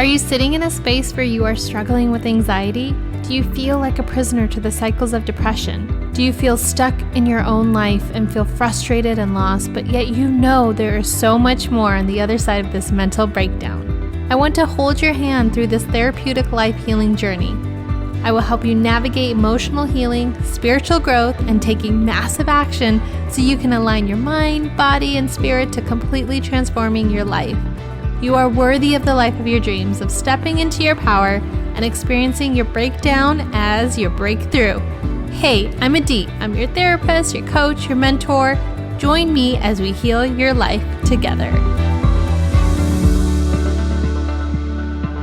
Are you sitting in a space where you are struggling with anxiety? Do you feel like a prisoner to the cycles of depression? Do you feel stuck in your own life and feel frustrated and lost, but yet you know there is so much more on the other side of this mental breakdown? I want to hold your hand through this therapeutic life healing journey. I will help you navigate emotional healing, spiritual growth, and taking massive action so you can align your mind, body, and spirit to completely transforming your life. You are worthy of the life of your dreams, of stepping into your power and experiencing your breakdown as your breakthrough. Hey, I'm Aditi. I'm your therapist, your coach, your mentor. Join me as we heal your life together.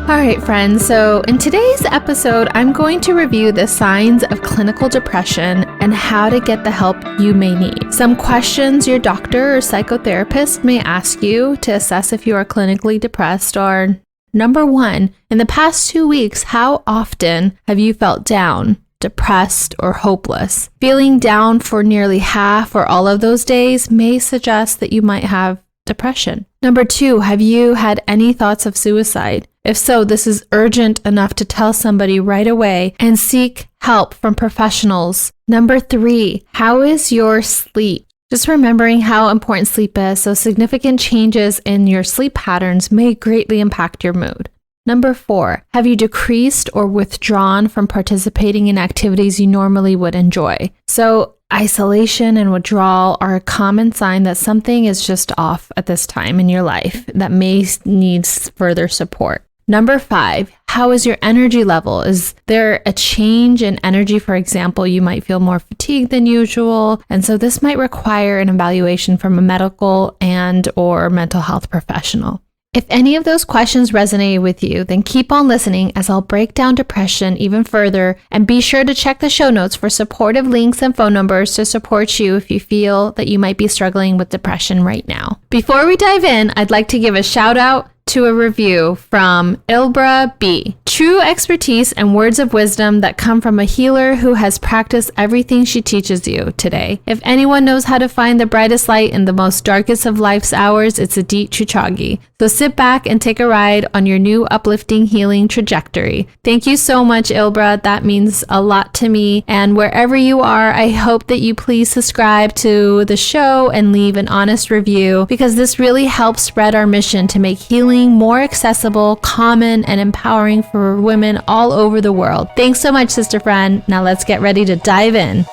All right, friends, so in today's episode, I'm going to review the signs of clinical depression and how to get the help you may need. Some questions your doctor or psychotherapist may ask you to assess if you are clinically depressed are: number 1, in the past 2 weeks, how often have you felt down, depressed, or hopeless? Feeling down for nearly half or all of those days may suggest that you might have depression. Number 2, have you had any thoughts of suicide? If so, this is urgent enough to tell somebody right away and seek help from professionals. Number 3, how is your sleep? Just remembering how important sleep is, so significant changes in your sleep patterns may greatly impact your mood. Number 4, have you decreased or withdrawn from participating in activities you normally would enjoy? So isolation and withdrawal are a common sign that something is just off at this time in your life that may need further support. Number 5, how is your energy level? Is there a change in energy? For example, you might feel more fatigued than usual, and so this might require an evaluation from a medical and/or mental health professional. If any of those questions resonate with you, then keep on listening as I'll break down depression even further, and be sure to check the show notes for supportive links and phone numbers to support you if you feel that you might be struggling with depression right now. Before we dive in, I'd like to give a shout out to a review from Ilbra B. True expertise and words of wisdom that come from a healer who has practiced everything she teaches you today. If anyone knows how to find the brightest light in the most darkest of life's hours, it's Aditi Chuchagi. So sit back and take a ride on your new uplifting healing trajectory. Thank you so much, Ilbra. That means a lot to me. And wherever you are, I hope that you please subscribe to the show and leave an honest review, because this really helps spread our mission to make healing more accessible, common, and empowering for women all over the world. Thanks so much, sister friend. Now let's get ready to dive in.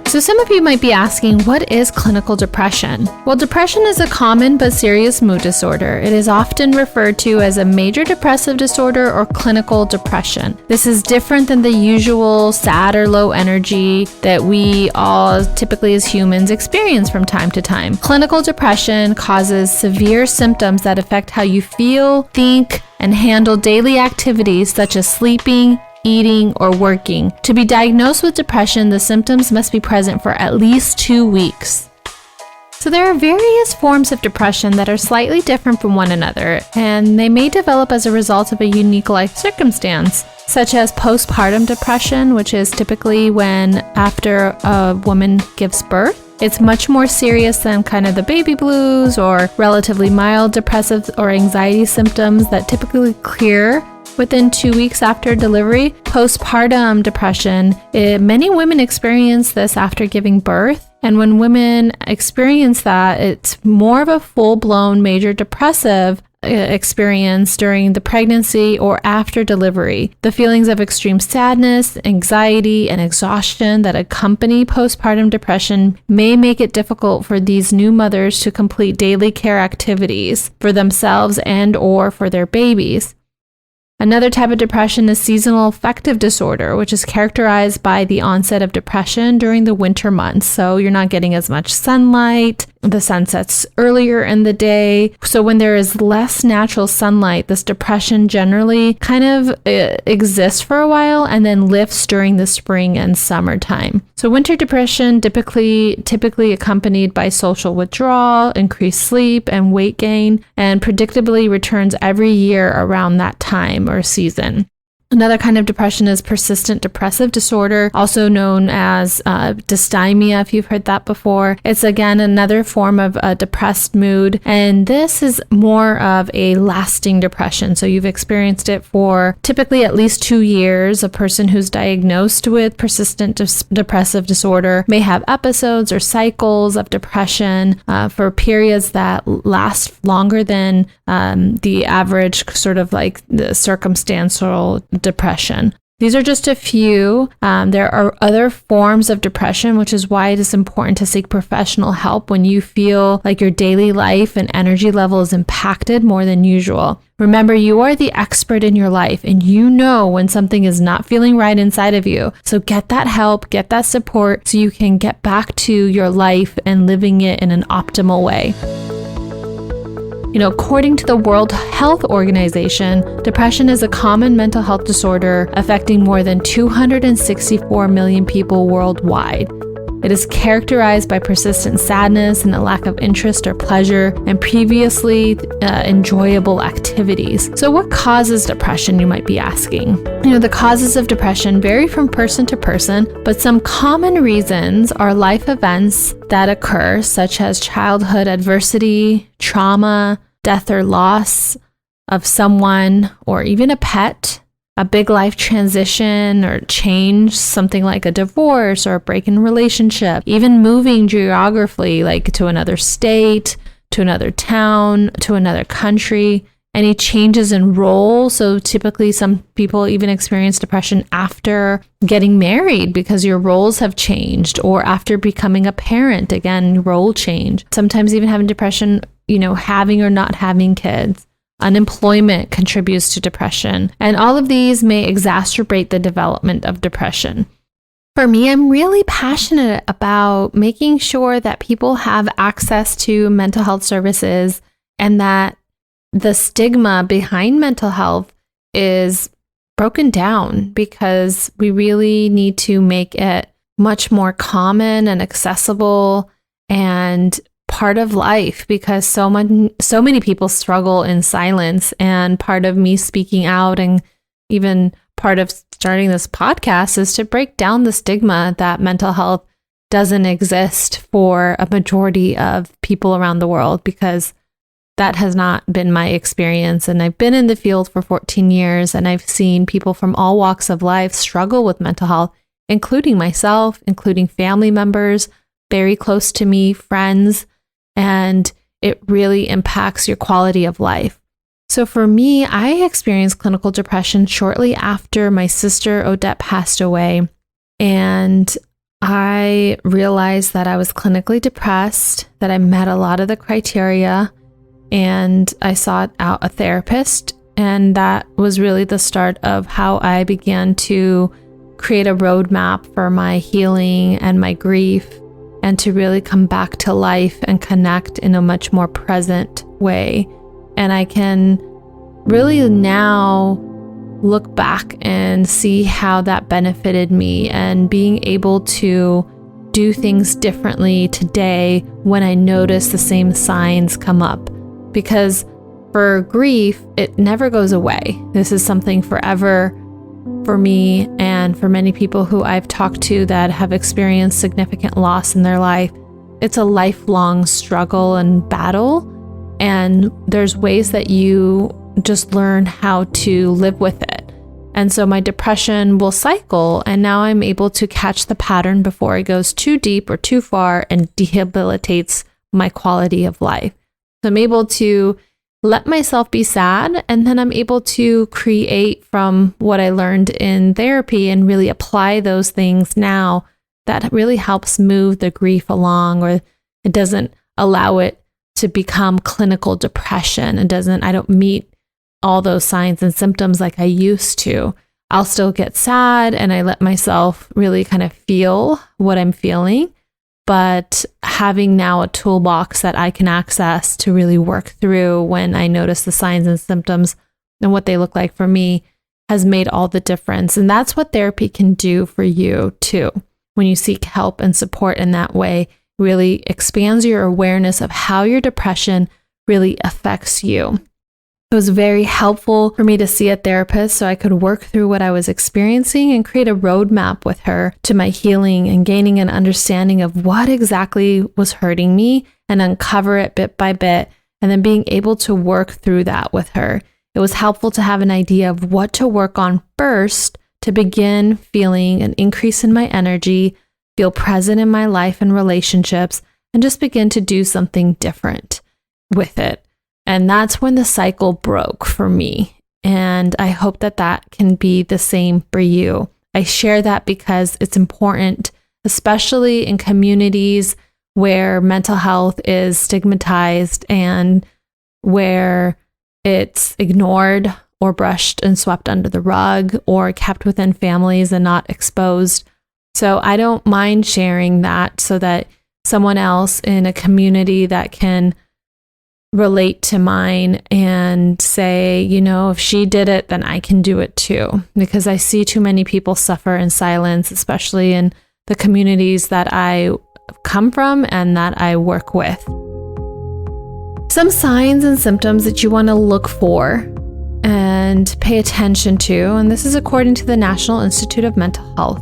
So some of you might be asking, what is clinical depression? Well, depression is a common but serious mood disorder. It is often referred to as a major depressive disorder or clinical depression. This is different than the usual sad or low energy that we all typically as humans experience from time to time. Clinical depression causes severe symptoms that affect how you feel, think, and handle daily activities such as sleeping, eating, or working. To be diagnosed with depression, the symptoms must be present for at least 2 weeks. So there are various forms of depression that are slightly different from one another, and they may develop as a result of a unique life circumstance, such as postpartum depression, which is typically when after a woman gives birth. It's much more serious than kind of the baby blues or relatively mild depressive or anxiety symptoms that typically clear within 2 weeks after delivery. Postpartum depression, many women experience this after giving birth. And when women experience that, it's more of a full-blown major depressive experience during the pregnancy or after delivery. The feelings of extreme sadness, anxiety, and exhaustion that accompany postpartum depression may make it difficult for these new mothers to complete daily care activities for themselves and/or for their babies. Another type of depression is seasonal affective disorder, which is characterized by the onset of depression during the winter months. So you're not getting as much sunlight, the sun sets earlier in the day. So when there is less natural sunlight, this depression generally kind of exists for a while and then lifts during the spring and summertime. So winter depression typically accompanied by social withdrawal, increased sleep, and weight gain, and predictably returns every year around that time or season. Another kind of depression is persistent depressive disorder, also known as dysthymia, if you've heard that before. It's again another form of a depressed mood, and this is more of a lasting depression. So you've experienced it for typically at least 2 years. A person who's diagnosed with persistent depressive disorder may have episodes or cycles of depression for periods that last longer than the average sort of like the circumstantial depression. These are just a few. There are other forms of depression, which is why it is important to seek professional help when you feel like your daily life and energy level is impacted more than usual. Remember, you are the expert in your life, and you know when something is not feeling right inside of you. So get that help, get that support so you can get back to your life and living it in an optimal way. According to the World Health Organization, depression is a common mental health disorder affecting more than 264 million people worldwide. It is characterized by persistent sadness and a lack of interest or pleasure in previously enjoyable activities. So what causes depression, you might be asking? The causes of depression vary from person to person, but some common reasons are life events that occur, such as childhood adversity, trauma, death or loss of someone or even a pet, a big life transition or change, something like a divorce or a break in relationship, even moving geographically, like to another state, to another town, to another country, any changes in role. So typically some people even experience depression after getting married because your roles have changed, or after becoming a parent, again, role change. Sometimes even having depression, having or not having kids. Unemployment contributes to depression, and all of these may exacerbate the development of depression. For me, I'm really passionate about making sure that people have access to mental health services and that the stigma behind mental health is broken down, because we really need to make it much more common and accessible and part of life, because so many people struggle in silence. And part of me speaking out, and even part of starting this podcast, is to break down the stigma that mental health doesn't exist for a majority of people around the world, because that has not been my experience. And I've been in the field for 14 years, and I've seen people from all walks of life struggle with mental health, including myself, including family members, very close to me, friends, and it really impacts your quality of life. So for me, I experienced clinical depression shortly after my sister Odette passed away, and I realized that I was clinically depressed, that I met a lot of the criteria, and I sought out a therapist, and that was really the start of how I began to create a roadmap for my healing and my grief, and to really come back to life and connect in a much more present way. And I can really now look back and see how that benefited me, and being able to do things differently today when I notice the same signs come up. Because for grief, it never goes away. This is something forever for me and for many people who I've talked to that have experienced significant loss in their life. It's a lifelong struggle and battle, and there's ways that you just learn how to live with it. And so my depression will cycle, and now I'm able to catch the pattern before it goes too deep or too far and debilitates my quality of life. So I'm able to let myself be sad, and then I'm able to create from what I learned in therapy and really apply those things now. That really helps move the grief along, or it doesn't allow it to become clinical depression. I don't meet all those signs and symptoms like I used to. I'll still get sad, and I let myself really kind of feel what I'm feeling. But having now a toolbox that I can access to really work through when I notice the signs and symptoms and what they look like for me has made all the difference. And that's what therapy can do for you too. When you seek help and support in that way, really expands your awareness of how your depression really affects you. It was very helpful for me to see a therapist so I could work through what I was experiencing and create a roadmap with her to my healing and gaining an understanding of what exactly was hurting me and uncover it bit by bit, and then being able to work through that with her. It was helpful to have an idea of what to work on first to begin feeling an increase in my energy, feel present in my life and relationships, and just begin to do something different with it. And that's when the cycle broke for me. And I hope that that can be the same for you. I share that because it's important, especially in communities where mental health is stigmatized and where it's ignored or brushed and swept under the rug or kept within families and not exposed. So I don't mind sharing that so that someone else in a community that can relate to mine and say, if she did it, then I can do it too. Because I see too many people suffer in silence, especially in the communities that I come from and that I work with. Some signs and symptoms that you want to look for and pay attention to, and this is according to the National Institute of Mental Health,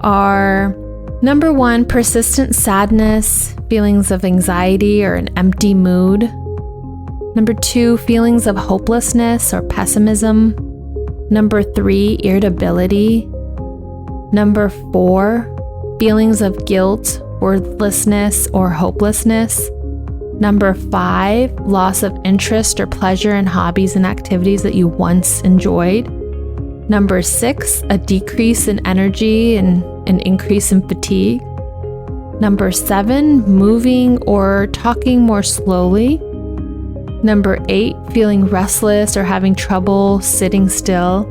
are number 1, persistent sadness, feelings of anxiety or an empty mood. Number 2, feelings of hopelessness or pessimism. Number 3, irritability. Number 4, feelings of guilt, worthlessness, or hopelessness. Number 5, loss of interest or pleasure in hobbies and activities that you once enjoyed. Number 6, a decrease in energy and an increase in fatigue. Number 7, moving or talking more slowly. Number 8, feeling restless or having trouble sitting still.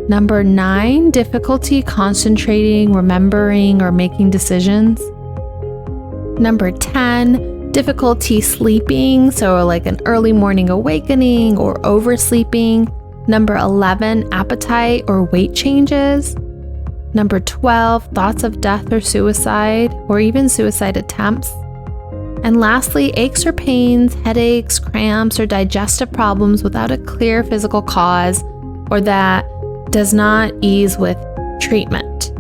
Number 9, difficulty concentrating, remembering, or making decisions. Number 10, difficulty sleeping, so like an early morning awakening or oversleeping. Number 11, appetite or weight changes. Number 12, thoughts of death or suicide, or even suicide attempts. And lastly, aches or pains, headaches, cramps, or digestive problems without a clear physical cause, or that does not ease with treatment.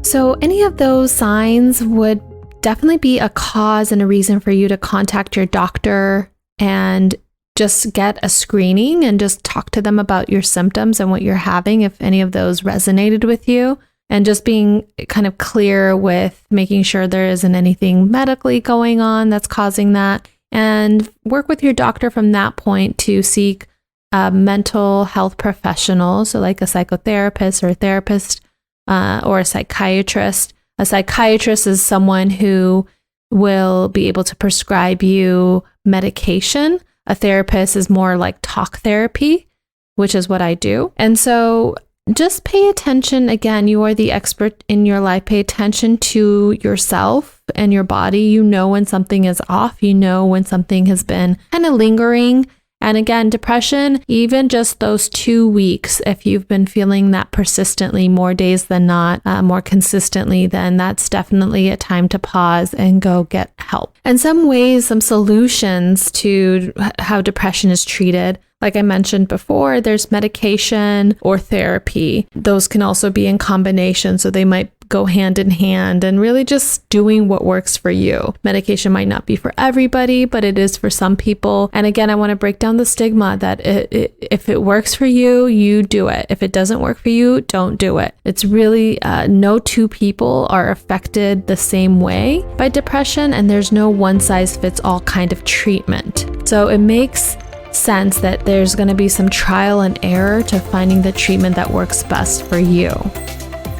So any of those signs would definitely be a cause and a reason for you to contact your doctor and just get a screening and just talk to them about your symptoms and what you're having, if any of those resonated with you, and just being kind of clear with making sure there isn't anything medically going on that's causing that, and work with your doctor from that point to seek a mental health professional, so like a psychotherapist or a therapist or a psychiatrist. A psychiatrist is someone who will be able to prescribe you medication. A therapist is more like talk therapy, which is what I do. And so just pay attention. Again, you are the expert in your life. Pay attention to yourself and your body. You know when something is off. You know when something has been kind of lingering. And again, depression, even just those 2 weeks, if you've been feeling that persistently, more days than not, more consistently, then that's definitely a time to pause and go get help. And some ways, some solutions to how depression is treated. Like I mentioned before, there's medication or therapy. Those can also be in combination, so they might go hand in hand, and really just doing what works for you. Medication might not be for everybody, but it is for some people. And again, I want to break down the stigma that if it works for you, you do it. If it doesn't work for you, don't do it. It's really no two people are affected the same way by depression, and there's no one size fits all kind of treatment. So it makes sense that there's going to be some trial and error to finding the treatment that works best for you.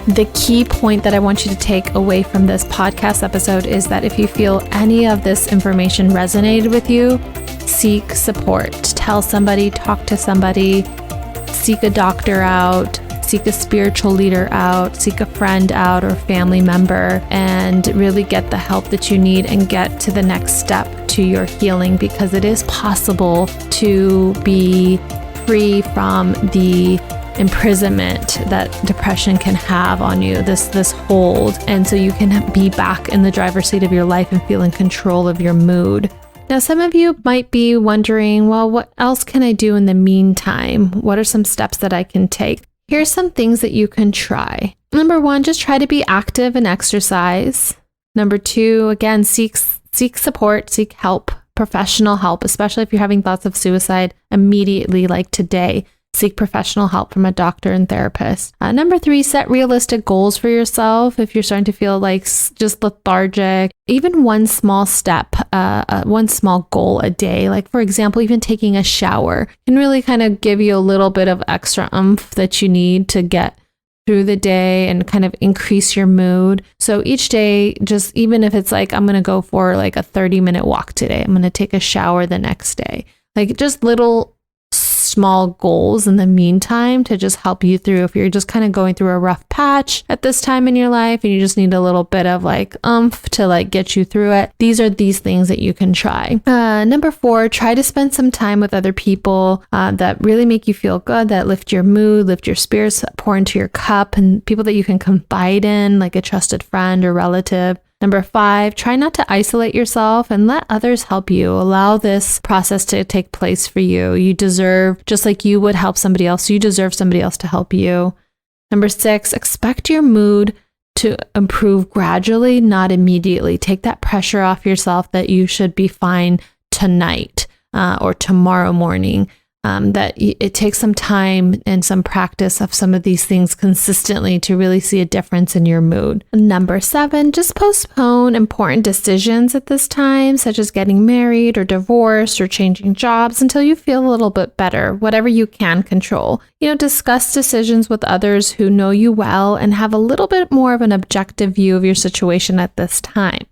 The key point that I want you to take away from this podcast episode is that if you feel any of this information resonated with you, seek support. Tell somebody, talk to somebody, seek a doctor out, seek a spiritual leader out, seek a friend out or family member, and really get the help that you need and get to the next step to your healing, because it is possible to be free from the imprisonment that depression can have on you, this hold, and so you can be back in the driver's seat of your life and feel in control of your mood. Now, some of you might be wondering, well, what else can I do in the meantime? What are some steps that I can take? Here's some things that you can try. Number 1, just try to be active and exercise. Number 2, again, seek support, seek help, professional help, especially if you're having thoughts of suicide immediately, like today. Seek professional help from a doctor and therapist. Number 3, set realistic goals for yourself. If you're starting to feel like just lethargic, even one small step, one small goal a day, like for example, even taking a shower can really kind of give you a little bit of extra oomph that you need to get through the day and kind of increase your mood. So each day, just even if it's like, I'm going to go for like a 30-minute walk today, I'm going to take a shower the next day, like just little small goals in the meantime to just help you through if you're just kind of going through a rough patch at this time in your life and you just need a little bit of like oomph to like get you through it. These are these things that you can try. Number 4, try to spend some time with other people that really make you feel good, that lift your mood, lift your spirits, pour into your cup, and people that you can confide in, like a trusted friend or relative. Number 5, try not to isolate yourself and let others help you. Allow this process to take place for you. You deserve, just like you would help somebody else, you deserve somebody else to help you. Number 6, expect your mood to improve gradually, not immediately. Take that pressure off yourself that you should be fine tonight or tomorrow morning. That it takes some time and some practice of some of these things consistently to really see a difference in your mood. Number 7, just postpone important decisions at this time, such as getting married or divorced or changing jobs until you feel a little bit better, whatever you can control. Discuss decisions with others who know you well and have a little bit more of an objective view of your situation at this time.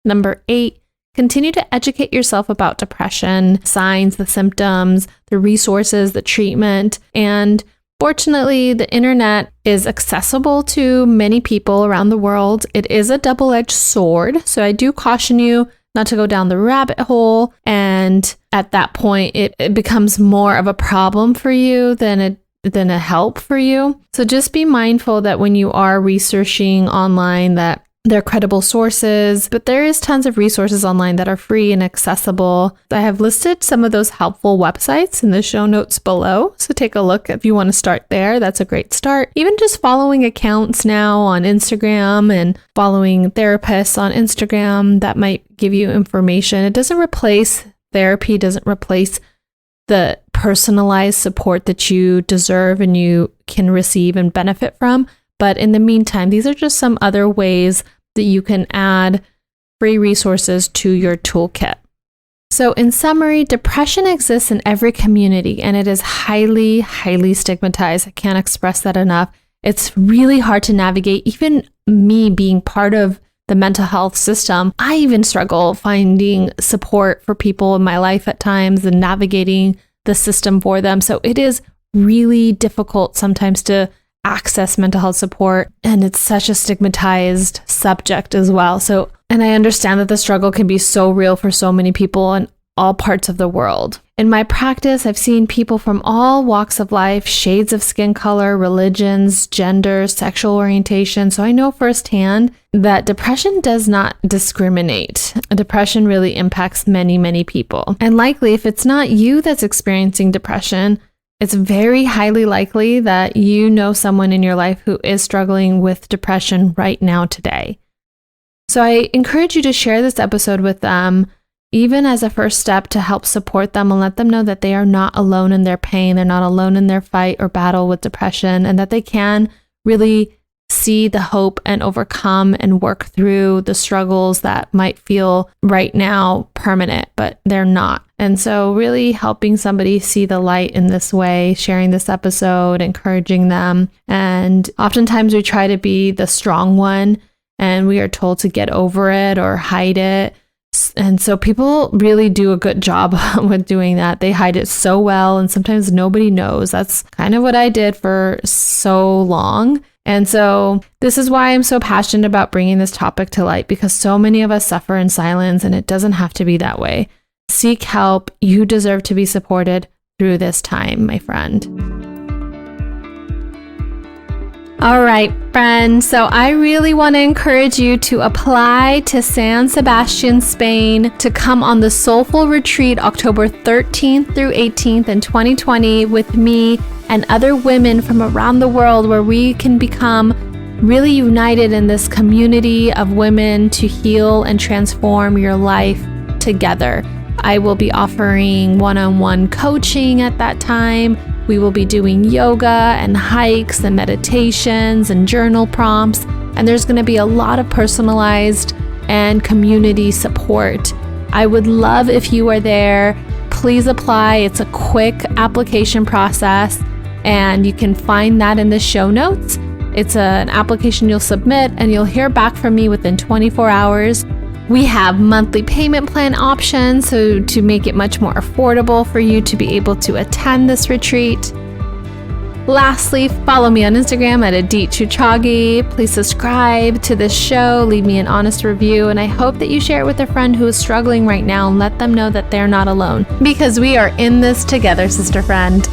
Number 8, continue to educate yourself about depression, signs, the symptoms, the resources, the treatment. And fortunately, the internet is accessible to many people around the world. It is a double-edged sword. So I do caution you not to go down the rabbit hole. And at that point, it becomes more of a problem for you than a help for you. So just be mindful that when you are researching online that they're credible sources, but there is tons of resources online that are free and accessible. I have listed some of those helpful websites in the show notes below. So take a look if you want to start there. That's a great start. Even just following accounts now on Instagram and following therapists on Instagram, that might give you information. It doesn't replace therapy, doesn't replace the personalized support that you deserve and you can receive and benefit from. But in the meantime, these are just some other ways that you can add free resources to your toolkit. So in summary, depression exists in every community and it is highly, highly stigmatized. I can't express that enough. It's really hard to navigate. Even me being part of the mental health system, I even struggle finding support for people in my life at times and navigating the system for them. So it is really difficult sometimes to access mental health support, and it's such a stigmatized subject as well. So, and I understand that the struggle can be so real for so many people in all parts of the world. In my practice, I've seen people from all walks of life, shades of skin color, religions, gender, sexual orientation. So I know firsthand that depression does not discriminate. Depression really impacts many, many people. And likely, if it's not you that's experiencing depression, it's very highly likely that you know someone in your life who is struggling with depression right now today. So I encourage you to share this episode with them, even as a first step to help support them and let them know that they are not alone in their pain. They're not alone in their fight or battle with depression, and that they can really see the hope and overcome and work through the struggles that might feel right now permanent, but they're not. And so really helping somebody see the light in this way, sharing this episode, encouraging them. And oftentimes we try to be the strong one and we are told to get over it or hide it. And so people really do a good job with doing that. They hide it so well and sometimes nobody knows. That's kind of what I did for so long. And so this is why I'm so passionate about bringing this topic to light, because so many of us suffer in silence and it doesn't have to be that way. Seek help. You deserve to be supported through this time, my friend. All right, friends. So I really want to encourage you to apply to San Sebastian, Spain, to come on the Soulful Retreat October 13th through 18th in 2020 with me and other women from around the world, where we can become really united in this community of women to heal and transform your life together. I will be offering one-on-one coaching at that time. We will be doing yoga and hikes and meditations and journal prompts. And there's going to be a lot of personalized and community support. I would love if you are there. Please apply. It's a quick application process, and you can find that in the show notes. It's an application you'll submit, and you'll hear back from me within 24 hours. We have monthly payment plan options, so to make it much more affordable for you to be able to attend this retreat. Lastly, follow me on Instagram at Adit Chuchagi. Please subscribe to this show, leave me an honest review, and I hope that you share it with a friend who is struggling right now and let them know that they're not alone, because we are in this together, sister friend.